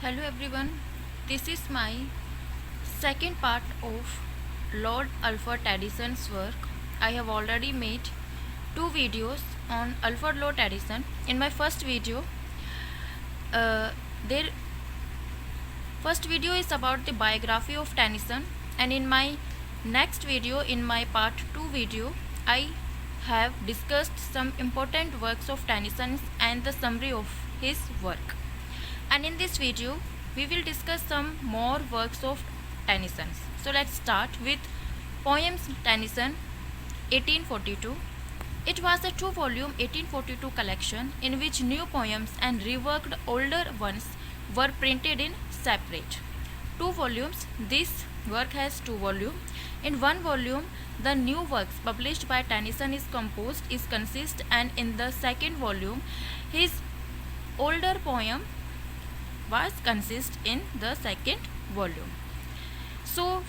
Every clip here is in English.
Hello everyone, this is my second part of Lord Alfred Addison's work. I have already made two videos on Alfred Lord Addison. In my uh, their first video is about the biography of Tennyson, and in my next video, in my part 2 video, I have discussed some important works of Tennyson and the summary of his work. And in this video we will discuss some more works of Tennyson. So let's start with Poems Tennyson 1842. It was a two-volume 1842 collection in which new poems and reworked older ones were printed in separate two volumes. This work has two volumes. In one volume, the new works published by Tennyson is consist, and in the second volume, his older poem was consist in the second volume. So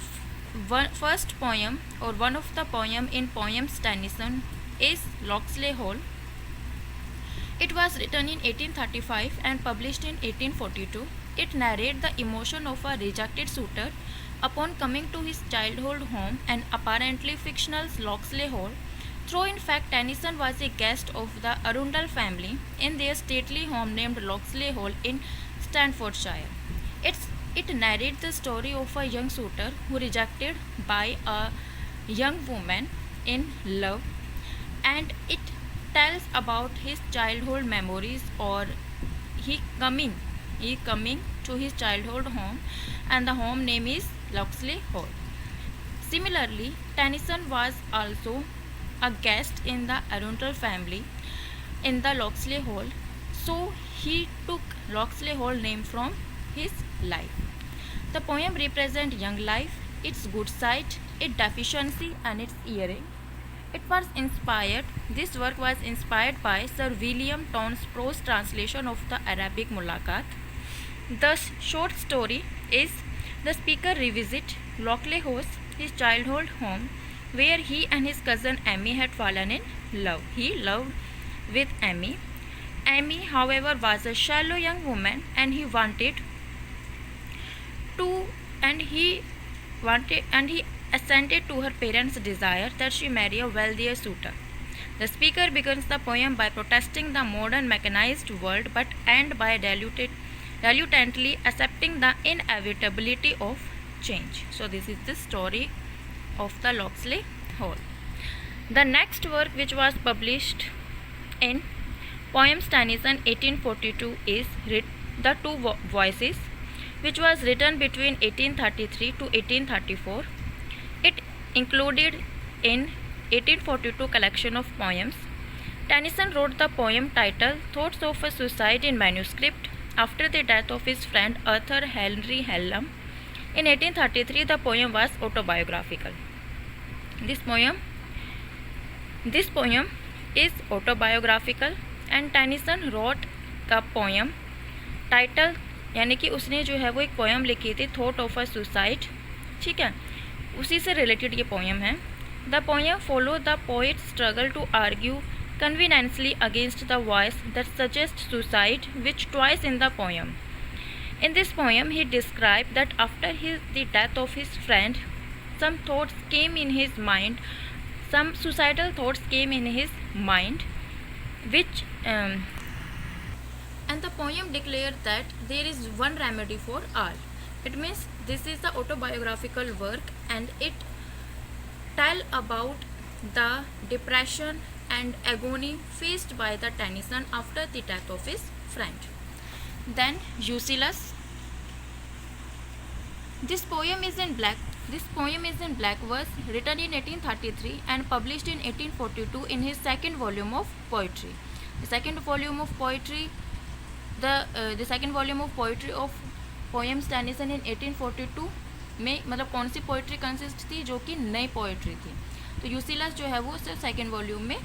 first poem or one of the poem in Poems Tennyson is Locksley Hall. It was written in 1835 and published in 1842. It narrates the emotion of a rejected suitor upon coming to his childhood home and apparently fictional Locksley Hall, though in fact Tennyson was a guest of the Arundel family in their stately home named Locksley Hall in Staffordshire. It narrates the story of a young suitor who rejected by a young woman in love, and it tells about his childhood memories or he coming to his childhood home, and the home name is Locksley Hall. Similarly, Tennyson was also a guest in the Arundel family in the Locksley Hall, so he took Locksley Hall name from his life. The poem represents young life, its good side, its deficiency, and its hearing. This work was inspired by Sir William Towne's prose translation of the Arabic Mulaqat. The short story is the speaker revisits Locksley Hall, his childhood home, where he and his cousin Amy had fallen in love. He loved with Amy. Amy, however, was a shallow young woman, and he assented to her parents' desire that she marry a wealthier suitor. The speaker begins the poem by protesting the modern mechanized world, but end by reluctantly accepting the inevitability of change. So this is the story of the Locksley Hall. The next work, which was published in Poems Tennyson 1842, is The Two Voices, which was written between 1833 to 1834. It included in 1842 collection of poems. Tennyson wrote the poem titled Thoughts of a Suicide in manuscript after the death of his friend Arthur Henry Hallam. In 1833, the poem was autobiographical. This poem is autobiographical, and Tennyson wrote a poem title, यानी कि उसने जो है वो एक poem लिखी थी thought of a suicide. ठीक है, उसी से रिलेटेड ये पोएम है. The poem follow the poet struggle to argue conveniently against the voice that suggests suicide, which twice in the poem. In this poem, he described that after the death of his friend, some suicidal thoughts came in his mind, which and the poem declared that there is one remedy for all. It means this is the autobiographical work, and it tell about the depression and agony faced by the Tennyson after the death of his friend. Then Ulysses. This poem is in black verse, written in 1833 and published in 1842 in his second volume of poetry. The second volume of poetry of Poems Tennyson in 1842 में मतलब कौन सी poetry consist थी, जो कि नई poetry थी. तो यूसिलस जो है वो सिर्फ सेकेंड वॉल्यूम में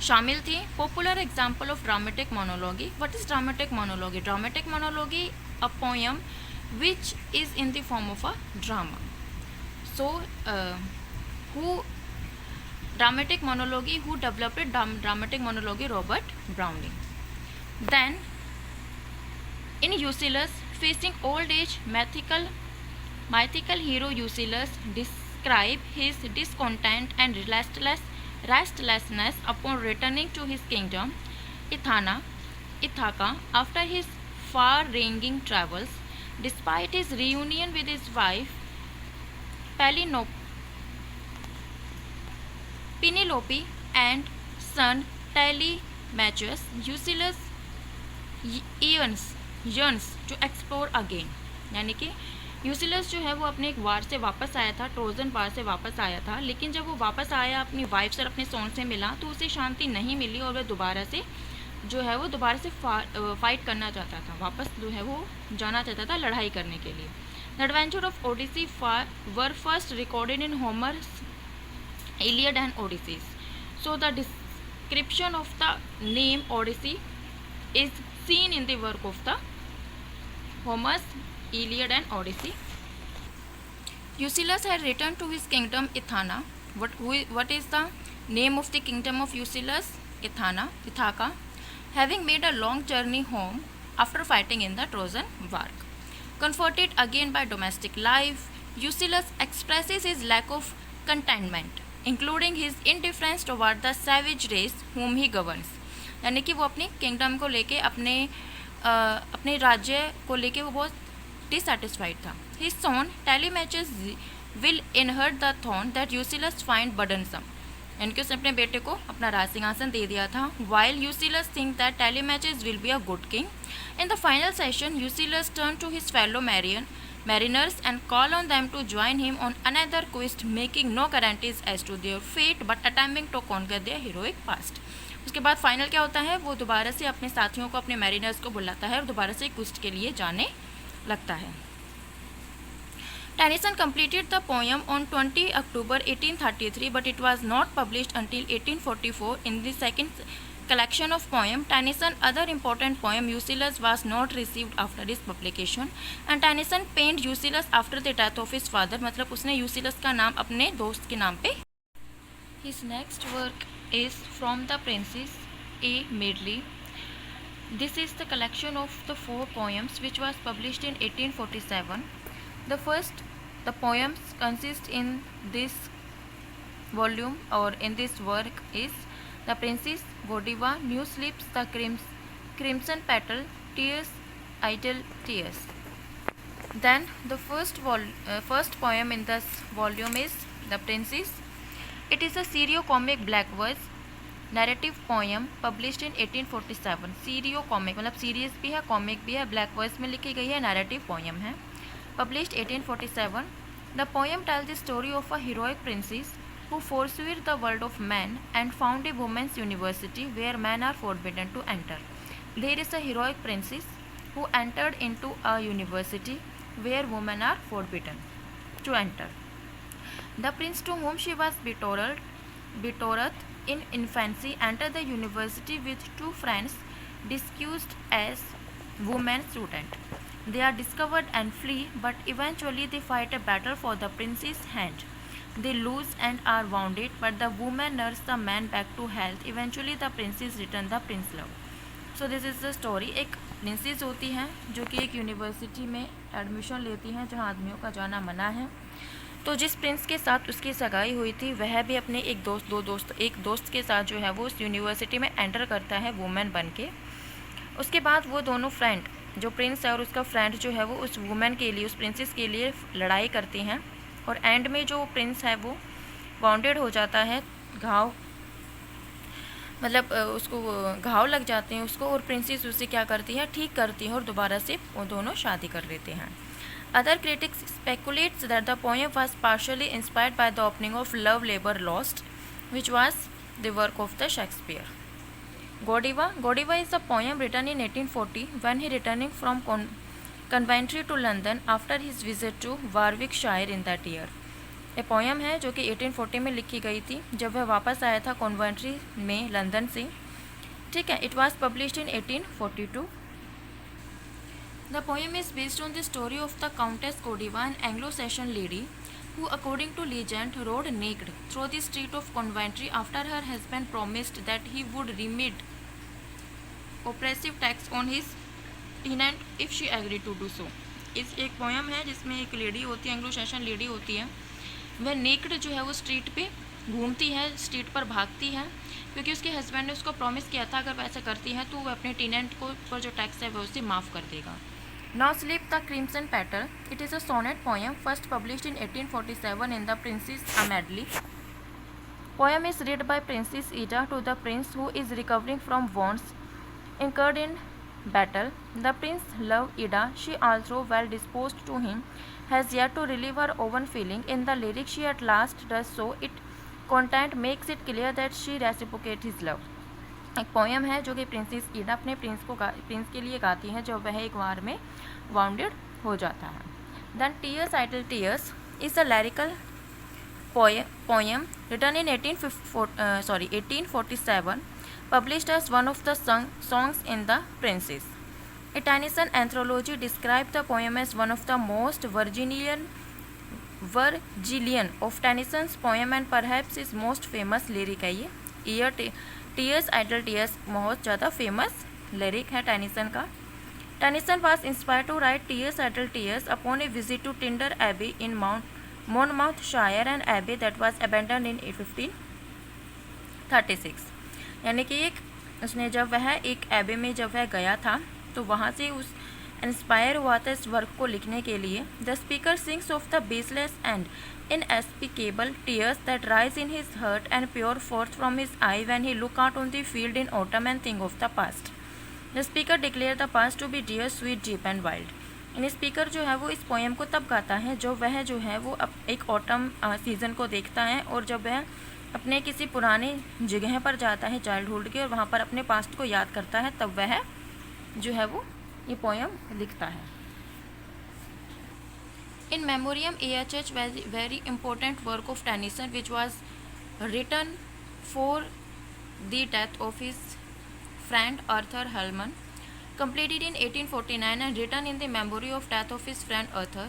शामिल थी. Popular example of dramatic monologue. What is dramatic monologue? Dramatic monologue a poem which is in the form of a drama. So who dramatic monologue, who developed dramatic monologue? Robert Browning. Then In Eucylus, facing old age, mythical hero Eucylus describes his discontent and restlessness upon returning to his kingdom, Ithaca, after his far-ranging travels. Despite his reunion with his wife Penelope and son Telemachus, Eucylus yearns to explore again. यानी कि यूसिलस जो है वो अपने एक वार से वापस आया था, ट्रोजन वार से वापस आया था, लेकिन जब वो वापस आया अपनी वाइफ से, अपने सोन से मिला, तो उसे शांति नहीं मिली और वह दोबारा से जो है वो दोबारा से फाइट करना चाहता था, वापस जो है वो जाना चाहता था लड़ाई करने के लिए. The adventure of Odyssey were first recorded in Homer's Iliad and Odysseus. So the description of the name Odyssey is seen in the work of the Homer's Iliad and Odyssey. Eucylus had returned to his kingdom Ithana. What is the name of the kingdom of Eucylus? Ithaca. Having made a long journey home after fighting in the Trojan War. Comforted again by domestic life, Eucylus expresses his lack of contentment, including his indifference toward the savage race whom he governs. यानी कि वो अपनी kingdom को लेके अपने राज्य को लेके वो बहुत डिससेटिस्फाइड था. His son Telemachus will inherit the throne that Ulysses find burdensome. यानी कि उसने अपने बेटे को अपना राज सिंहासन दे दिया था. While Ulysses think that Telemachus will be a good king. In the final session Ulysses turn to his fellow mariners and call on them to join him on another quest, making no guarantees as to their fate but attempting to conquer their heroic past. उसके बाद final क्या होता है, वो दोबारा से अपने साथियों को, अपने मैरिनर्स को बुलाता है और दोबारा से क्वेस्ट के लिए जाने लगता है. Tennyson completed the poem on 20 October 1833, but it was not published until 1844 in the second collection of poem. Tennyson other important poem Eucylus was not received after his publication, and Tennyson penned Eucylus after the death of his father. मतलब उसने यूसिलस का नाम अपने दोस्त के नाम पे. His next work is From the Princess, a medley. This is the collection of the 4 poems which was published in 1847. The poems consist in this volume or in this work is The Princess, Godiva, New Slips, The Crimson Petal, Tears, Idle Tears. Then the first poem in this volume is The Princess. It is a serio-comic black verse narrative poem published in 1847. Serio-comic मतलब serious भी है, comic भी है, black verse में लिखी गई है, narrative poem है. Published 1847. The poem tells the story of a heroic princess who forswear the world of men and found a women's university where men are forbidden to enter. There is a heroic princess who entered into a university where women are forbidden to enter. The prince to whom she was betrothed in infancy entered the university with 2 friends disguised as women students. They are discovered and flee, but eventually they fight a battle for the prince's hand. They lose and are wounded, but the woman nurses the man back to health. Eventually the princess return the prince love. So this is the story. एक princess होती हैं जो कि एक university में admission लेती हैं जहाँ आदमियों का जाना मना है. तो जिस प्रिंस के साथ उसकी सगाई हुई थी वह भी अपने एक दोस्त के साथ जो है वो उस यूनिवर्सिटी में एंटर करता है वुमेन बन के. उसके बाद वो दोनों फ्रेंड, जो प्रिंस है और उसका फ्रेंड जो है वो उस वुमेन के लिए, उस प्रिंसेस के लिए लड़ाई करती हैं और एंड में जो प्रिंस है वो वाउंडेड हो जाता है, उसको घाव लग जाते हैं उसको, और प्रिंसेस उसे क्या करती है, ठीक करती है और दोबारा से वो दोनों शादी कर लेते हैं. Other critics speculates that the poem was partially inspired by the opening of Love Labour Lost which was the work of the Shakespeare. Godiva is a poem written in 1840 when he returning from Coventry to London after his visit to Warwickshire in that year. A poem है जो कि 1840 में लिखी गई थी जब वह वापस आया था कॉन्वेंट्री में लंदन से. ठीक है. It was published in 1842. The poem is based on the story of the countess Godiva, an Anglo-Saxon lady who according to legend rode naked through the street of Coventry after her husband promised that he would remit oppressive tax on his tenant if she agreed to do so। इस एक poem है जिसमें एक lady होती है, Anglo Saxon lady होती है, वह नेक्ड जो है वो स्ट्रीट पे घूमती है, स्ट्रीट पर भागती है, क्योंकि उसके हस्बैंड ने उसको प्रॉमिस किया था अगर वैसे करती है तो वह अपने टेनेंट को पर जो टैक्स है वह उसे माफ़ कर देगा। Now sleep the crimson petal, it is a sonnet poem first published in 1847 in the Princess Amelie। Poem is read by Princess Ida to the prince who is recovering from wounds incurred in battle. The prince loved Ida. She, although well disposed to him, has yet to relieve her own feeling. In the lyric, she at last does so. Its content makes it clear that she reciprocates his love। एक poem है जो कि princess ईडा अपने Prince के लिए गाती है जब वह एक वार में वाउंडेड हो जाता है। Then tears idle tears is a lyrical poem written in 1847, published as one of the songs in the Princess। A Tennyson anthology described the poem as one of the most Virgilian of Tennyson's poem and perhaps his most famous lyric है ये। Tears idle tears बहुत ज़्यादा famous lyric है Tennyson का। Tennyson was inspired to write tears idle tears upon a visit to Tyndall Abbey in Monmouthshire, an abbey that was abandoned in 1536। यानी कि उसने जब वह एक एबे में जब वह गया था तो वहाँ से उस इंस्पायर हुआ था इस वर्क को लिखने के लिए। The speaker sings of the baseless and inescapable tears that rise in his heart and pour forth from his eye when he look out on the field in autumn and think of the past। The speaker declare the past to be dear, sweet, deep and wild। In speaker जो है वो इस poem को तब गाता है जब वह जो है वो एक ऑटम सीज़न को देखता है और जब वह अपने किसी पुराने जगह पर जाता है चाइल्डहुड के और वहाँ पर अपने पास्ट को याद करता है, तब वह जो है वो ये पोएम लिखता है। In memoriam AHH very important work of Tennyson which was written for the death of his friend Arthur Hallman, completed in 1849 and written in the memory of death of his friend Arthur,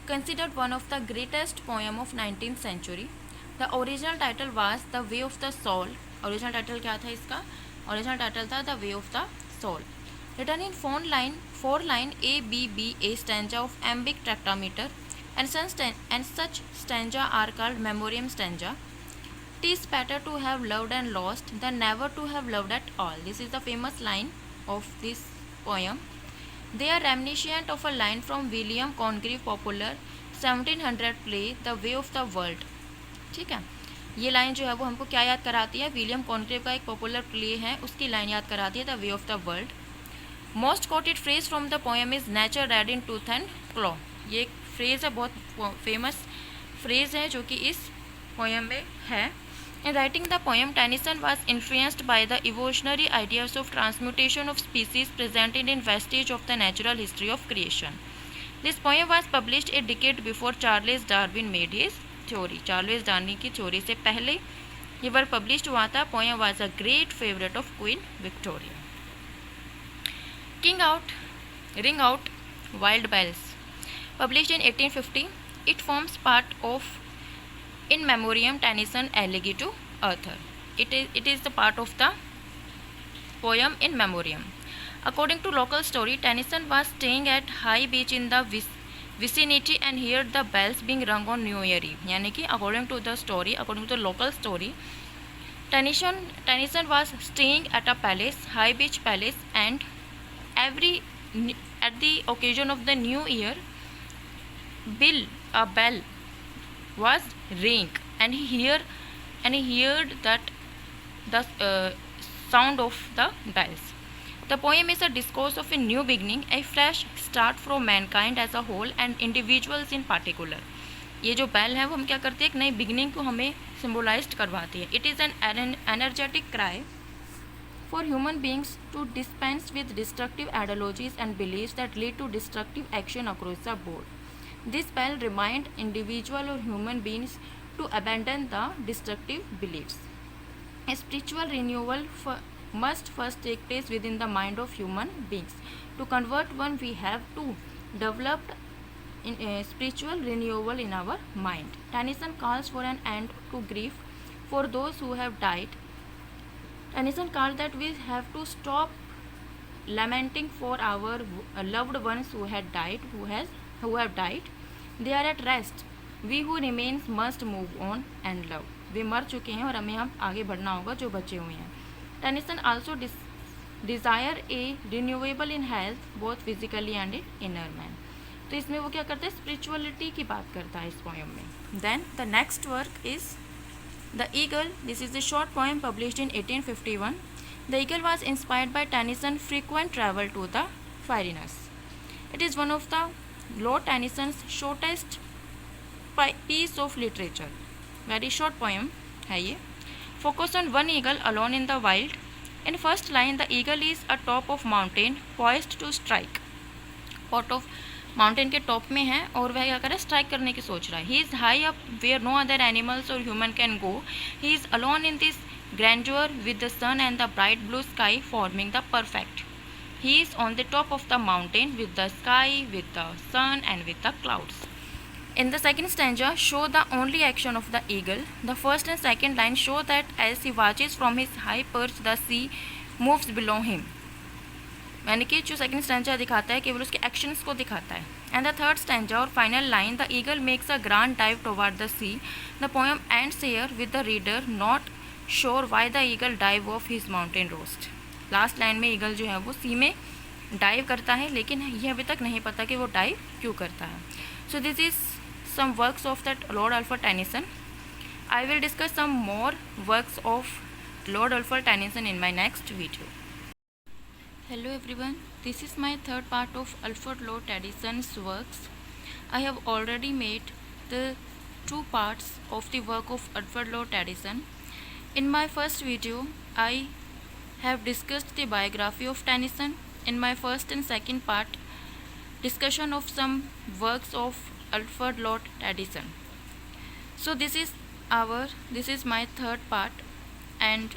considered one of the greatest poem of 19th century। The original title was The Way of the Soul। Original title क्या था इसका? Original title था The Way of the Soul। Written in 4-line ABBA stanza of iambic tetrameter, and such stanza are called memoriam stanza। 'Tis better to have loved and lost than never to have loved at all। This is the famous line of this poem। They are reminiscent of a line from William Congreve popular 1700 play The Way of the World। ठीक है, ये line जो है वो हमको क्या याद कराती है? विलियम कॉन्ग्रेव का एक पॉपुलर प्ले है, उसकी लाइन याद कराती है the way of the world. Most quoted phrase from the poem is nature red in tooth and claw. ये एक फ्रेज है, बहुत फेमस फ्रेज है जो कि इस पोएम में है। In writing the poem, Tennyson was influenced by the evolutionary ideas of transmutation of species presented in vestige of the natural history of creation। This poem was published a decade before Charles Darwin made his theory। Charles Darwin की theory से पहले ये work published हुआ था। Poem was a great favorite of Queen Victoria। Ring Out Wild Bells, published in 1850, it forms part of In Memoriam Tennyson Elegy to Arthur। It is the part of the poem In Memoriam। According to local story, Tennyson was staying at High Beach in the vicinity and heard the bells being rung on New Year Eve। यानी कि according to the local story, Tennyson was staying at a palace, High Beach Palace, and at the occasion of the New Year, a bell was ring and he heard that the sound of the bells। The poem is a discourse of a new beginning, a fresh start for mankind as a whole and individuals in particular। ये जो bell है वो हम क्या करते हैं, एक नई बिगनिंग को हमें सिम्बोलाइज्ड करवाती है। It is an energetic cry for human beings to dispense with destructive ideologies and beliefs that lead to destructive action across the board। This bell reminds individual or human beings to abandon the destructive beliefs। A spiritual renewal must first take place within the mind of human beings। To convert one, we have to develop a spiritual renewal in our mind। Tennyson calls for an end to grief for those who have died। Tennyson called that we have to stop lamenting for our loved ones who have died. They are at rest. We who remains must move on and love. वे मर चुके हैं और हमें हम आगे बढ़ना होगा जो बचे हुए हैं. Tennyson also desire a renewable in health both physically and inner man. तो इसमें वो क्या करता है, स्पिरिचुअलिटी की बात करता है इस पोएम में. Then the next work is the eagle. This is the short poem published in 1851. The eagle was inspired by Tennyson frequent travel to the Pyrenees. It is one of the lord Tennyson's shortest piece of literature. Very short poem है ये. Focus on one eagle alone in the wild. In first line the eagle is a top of mountain poised to strike. Pot of mountain के top में है और वह क्या कर रहा है, स्ट्राइक करने की सोच रहा है. He is high up where no other animals और human can go. He is alone in this grandeur with the sun and the bright blue sky forming the perfect. He is on the top of the mountain with the sky, with the sun and with the clouds. In the second stanza, show the only action of the eagle. The first and second line show that as he watches from his high perch, the sea moves below him. यानी कि जो second stanza दिखाता है केवल उसके actions को दिखाता है. एंड द थर्ड स्टैंजा और final line, the eagle makes a grand dive toward the sea. The poem ends here with the reader not sure why the eagle dive off his mountain roost. Last line में eagle जो है वो सी में dive करता है, लेकिन ये अभी तक नहीं पता कि वो डाइव क्यों करता है. So this is some works of that Lord Alfred Tennyson. I will discuss some more works of Lord Alfred Tennyson in my next video. Hello everyone, this is my third part of Alfred Lord Tennyson's works. I have already made the two parts of the work of Alfred Lord Tennyson. In my first video, I have discussed the biography of Tennyson. In my first and second part, discussion of some works of Alfred Lord Tennyson. So this is my third part, and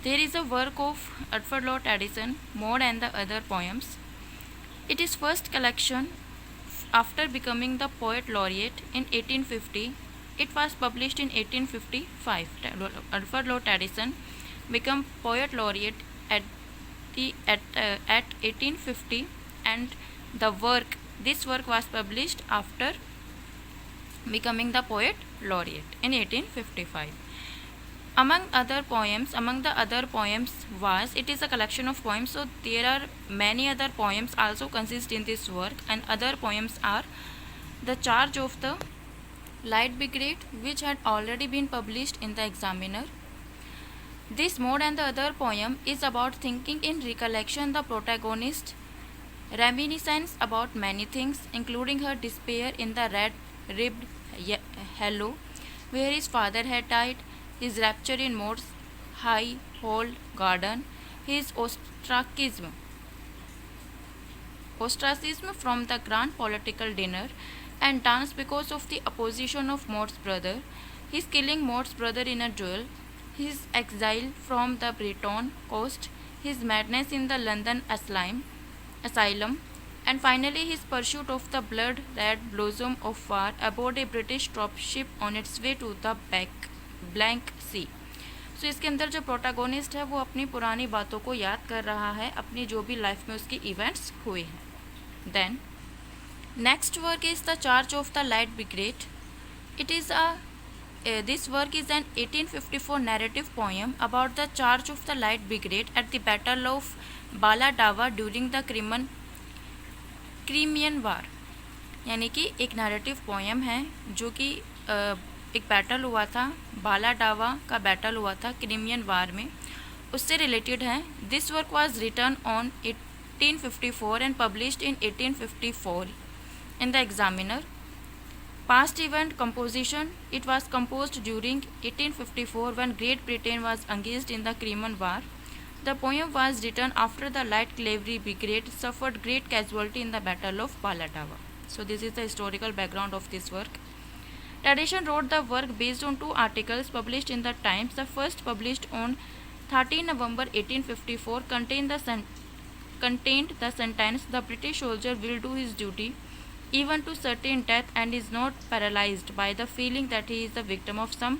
there is a work of Alfred Lord Tennyson, Maud and the Other Poems. It is first collection after becoming the poet laureate in 1850. It was published in 1855. Alfred Lord Tennyson became poet laureate at 1850, and this work was published after becoming the poet laureate in 1855. Among the other poems was, it is a collection of poems, so there are many other poems also consist in this work, and other poems are The Charge of the Light Brigade, which had already been published in the Examiner. This Maud and the Other poem is about thinking in recollection the protagonist reminiscence about many things, including her despair in the red-ribbed Hello, where his father had died, his rapture in Maud's high-walled garden, his ostracism from the grand political dinner and dance because of the opposition of Maud's brother, his killing Maud's brother in a duel, his exile from the Breton coast, his madness in the London asylum, and finally his pursuit of the blood-red blossom of war aboard a British dropship on its way to the blank sea. So इसके अंदर जो protagonist है वो अपनी पुरानी बातों को याद कर रहा है, अपनी जो भी लाइफ में उसकी इवेंट्स हुए हैं. Then next work is the Charge of the Light Brigade. It is this work is an 1854 narrative poem about the charge of the light brigade at the battle of Balaclava during the Crimean War. यानी कि एक narrative poem है जो कि एक battle हुआ था, बालाडावा का बैटल हुआ था क्रीमियन वार में, उससे रिलेटेड है. This work was written on 1854 and published in 1854 in the Examiner. Past event composition, it was composed during 1854 when Great Britain was engaged in the Crimean war. The poem was written after the light cavalry brigade suffered great casualty in the battle of Balaclava. So this is the historical background of this work. Tennyson wrote the work based on two articles published in the Times. The first, published on 13 November 1854, contained the sentence, "The British soldier will do his duty even to certain death and is not paralyzed by the feeling that he is the victim of some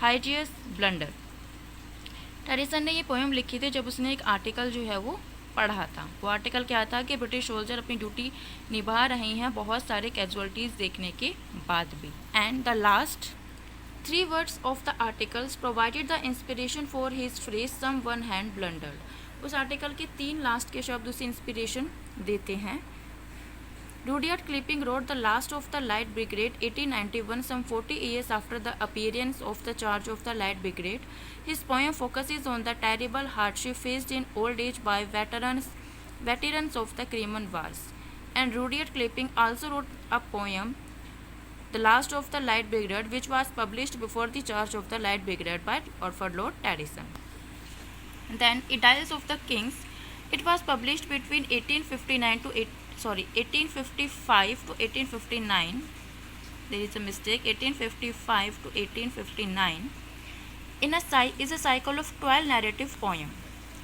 hideous blunder." Tennyson ने ये poem लिखी थी जब उसने एक article जो है वो पढ़ा था। वो आर्टिकल क्या था कि ब्रिटिश सोल्जर अपनी ड्यूटी निभा रहे हैं बहुत सारे कैजुअलिटीज़ देखने के बाद भी। And the last 3 words of the articles provided the inspiration for his phrase some one hand blundered। उस आर्टिकल के 3 लास्ट के शब्द उसे इंस्पिरेशन देते हैं। Rudyard Kipling wrote The Last of the Light Brigade 1891, some 40 years after the appearance of the charge of the Light Brigade. His poem focuses on the terrible hardship faced in old age by veterans of the Crimean Wars. And Rudyard Kipling also wrote a poem, The Last of the Light Brigade, which was published before the charge of the Light Brigade by Alfred Lord Tennyson. Then Idylls of the Kings. It was published between 1855 to 1859. There is a mistake. 1855 to 1859. Is a cycle of 12 narrative poem.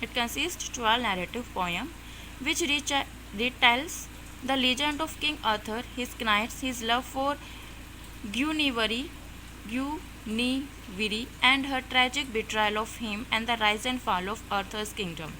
It consists 12 narrative poem, which retells the legend of King Arthur, his knights, his love for Guinevere, and her tragic betrayal of him, and the rise and fall of Arthur's kingdom.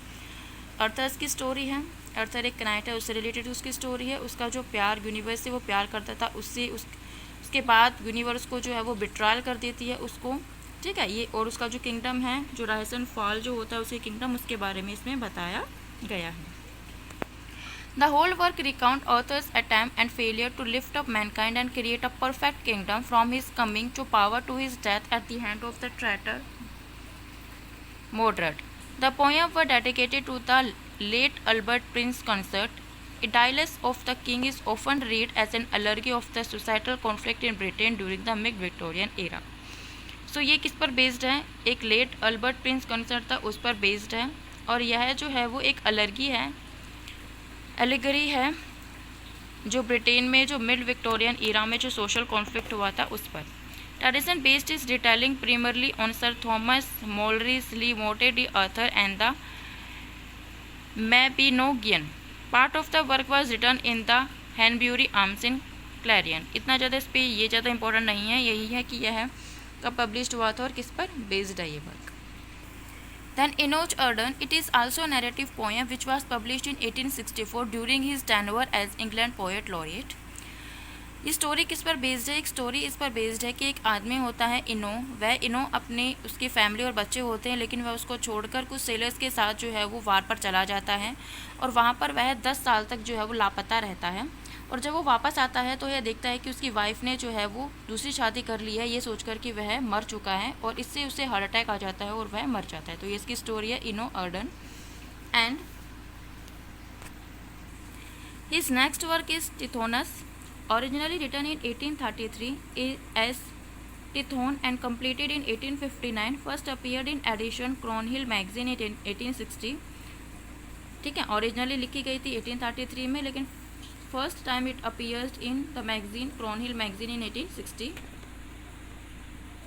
Earthers की story है। अर्थर एक night है, उससे related उसकी story है। उसका जो प्यार यूनिवर्स से वो प्यार करता था, उसके बाद यूनिवर्स को जो है वो बिट्रायल कर देती है उसको, ठीक है। ये और उसका जो किंगडम है, जो राइज एंड फॉल जो होता है उसके किंगडम, उसके बारे में इसमें बताया गया है। The whole work recount author's attempt and failure to lift up mankind and create a perfect kingdom from his coming to power to his death at the hand of the traitor Mordred. The poems were dedicated to the late Albert Prince Consort. Idylls of the King is often read as an allegory of the societal conflict in Britain during the mid-Victorian era. So ये किस पर based है? एक late Albert Prince concert था, उस पर based है। और यह जो है वो एक एलेगरी है जो ब्रिटेन में जो मिड विक्टोरियन ईरा में जो सोशल कॉन्फ्लिक्ट हुआ था उस पर। Tradition based is retelling primarily on Sir Thomas Malory's Le Morte d'Arthur and the Mabinogion. Part of the work was written in the Hanbury Arms in Clarion. इतना ज़्यादा इस पर ये ज़्यादा इंपॉर्टेंट नहीं है, यही है कि यह कब पब्लिश्ड हुआ था और किस पर बेस्ड है ये work. Then Enoch Arden, it is also a narrative poem which was published in 1864 during his tenure as England Poet Laureate. ये स्टोरी किस पर बेस्ड है? एक स्टोरी इस पर बेस्ड है कि एक आदमी होता है वह अपने उसकी फैमिली और बच्चे होते हैं, लेकिन वह उसको छोड़कर कुछ सेलर्स के साथ जो है वो वार पर चला जाता है और वहाँ पर वह 10 साल तक जो है वो लापता रहता है। और जब वो वापस आता है तो यह देखता है कि उसकी वाइफ ने जो है वो दूसरी शादी कर ली है, ये सोचकर कि वह मर चुका है और इससे उसे हार्ट अटैक आ जाता है और वह मर जाता है। तो ये इसकी स्टोरी है Enoch Arden. And his next work is Tithonus, originally written in 1833 as Tithon and completed in 1859, first appeared in edition Cornhill magazine in 1860। ठीक है, ओरिजिनली लिखी गई थी 1833 में, लेकिन first time it appeared in the magazine Cornhill magazine in 1860।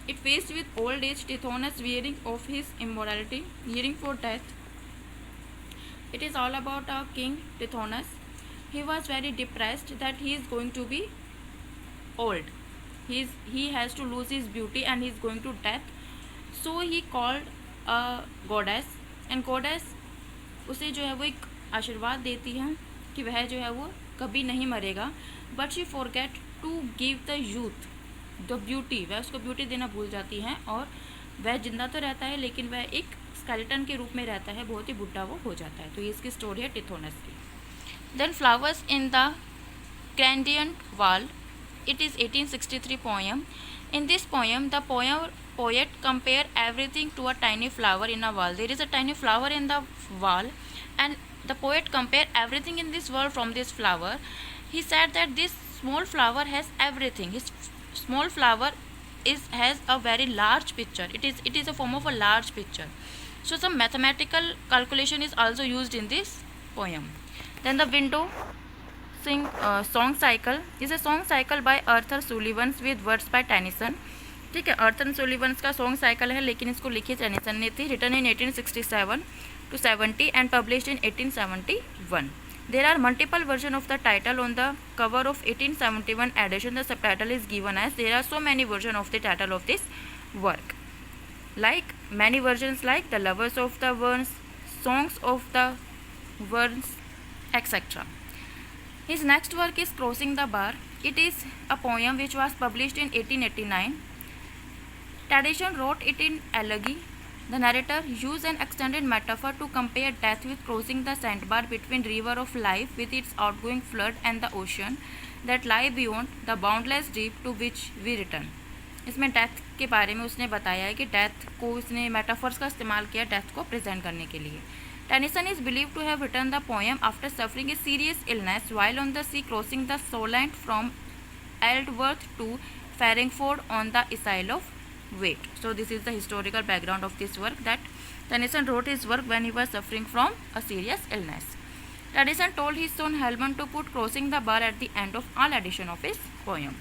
It faced with old age Tithonus wearing of his immortality, nearing for death। It is all about a king Tithonus। He was very depressed that he is going to be old. He has to lose his beauty and he is going to death. So he called a goddess and goddess उसे जो है वो एक आशीर्वाद देती है कि वह जो है वो कभी नहीं मरेगा। But she forget to give the youth the beauty। वह उसको ब्यूटी देना भूल जाती हैं और वह जिंदा तो रहता है लेकिन वह एक स्केलेटन के रूप में रहता है, बहुत ही बुढ़ा वो हो जाता है। तो ये इसकी स्टोरी है टिथोनस की। Then Flowers in the Candian Wall, it is 1863 poem। In this poem, the poet compare everything to a tiny flower in a wall। There is a tiny flower in the wall and the poet compare everything in this world from this flower। He said that this small flower has everything। His small flower has a very large picture। It is a form of a large picture। So some mathematical calculation is also used in this poem। Then the window song cycle is a song cycle by Arthur Sullivan with words by Tennyson। ठीक है, अर्थर सुलिवन्स का song cycle है लेकिन इसको लिखी Tennyson ने थी। Written in 1867 to 70 and published in 1871। There are multiple versions of the title on the cover of 1871 edition। The subtitle is given as there are so many versions of the title of this work। like many versions like The Lovers of the Worms, Songs of the Worms, etc. His next work is Crossing the Bar. It is a poem which was published in 1889. Tennyson wrote it in elegy. The narrator used an extended metaphor to compare death with crossing the sandbar between river of life with its outgoing flood and the ocean that lie beyond the boundless deep to which we return. इसमें death के बारे में उसने बताया है कि death को उसने मेटाफर्स का इस्तेमाल किया डेथ को प्रेजेंट करने के लिए. Tennyson is believed to have written the poem after suffering a serious illness while on the sea crossing the Solent from Aldworth to Farringford on the Isle of Wight. So this is the historical background of this work, that Tennyson wrote his work when he was suffering from a serious illness. Tennyson told his son Helmund to put Crossing the Bar at the end of all edition of his poem.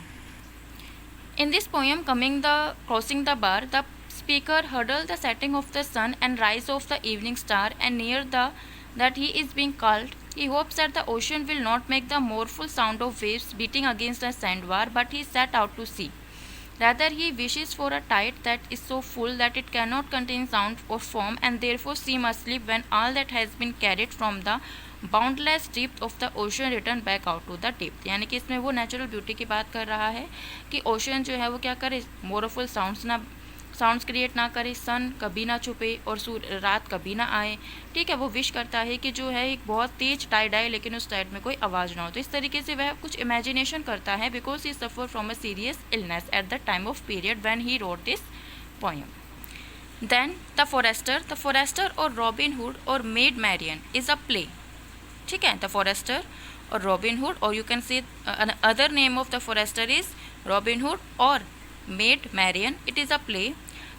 In this poem, Crossing the Bar, the speaker hurdled the setting of the sun and rise of the evening star, and near that he is being called, he hopes that the ocean will not make the mournful sound of waves beating against the sandbar, but he set out to sea. Rather, he wishes for a tide that is so full that it cannot contain sound or form, and therefore sea must sleep when all that has been carried from the boundless depth of the ocean return back out to the depth. यानी कि इसमें वो natural beauty की बात कर रहा है कि ओशन जो है वो क्या करे, मोरफुल साउंड्स क्रिएट ना करे, सन कभी ना छुपे और रात कभी ना आए. ठीक है, वो विश करता है कि जो है एक बहुत तेज टाइड आए लेकिन उस टाइड में कोई आवाज़ ना हो. तो इस तरीके से वह कुछ इमेजिनेशन करता है because he suffer from a serious illness at the time of period when he wrote this poem. Then the forester और रॉबिन हुड और Maid Marian is a play. ठीक है, द फॉरेस्टर और रॉबिन हुड, और you can say other name of the forester is Robin Hood और Maid Marian. It is a play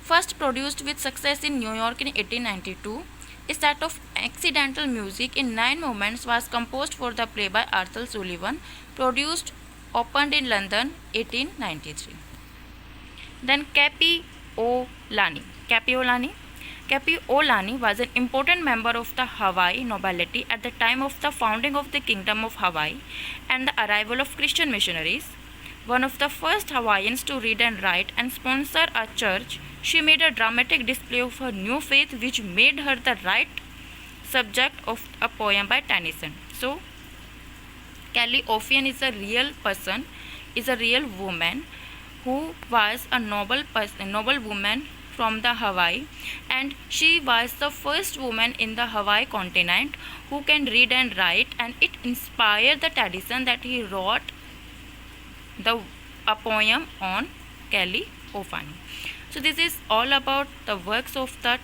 first produced with success in New York in 1892. A set of accidental music in 9 movements was composed for the play by Arthur Sullivan, opened in London 1893. Then Kapiolani was an important member of the Hawaii nobility at the time of the founding of the Kingdom of Hawaii and the arrival of Christian missionaries. One of the first Hawaiians to read and write and sponsor a church, she made a dramatic display of her new faith which made her the right subject of a poem by Tennyson. So, Kelly Ophian is a real woman who was a noble woman from the Hawaii, and she was the first woman in the Hawaii continent who can read and write, and it inspired the Tennyson that he wrote a poem on Kelly Ophian. So this is all about the works of the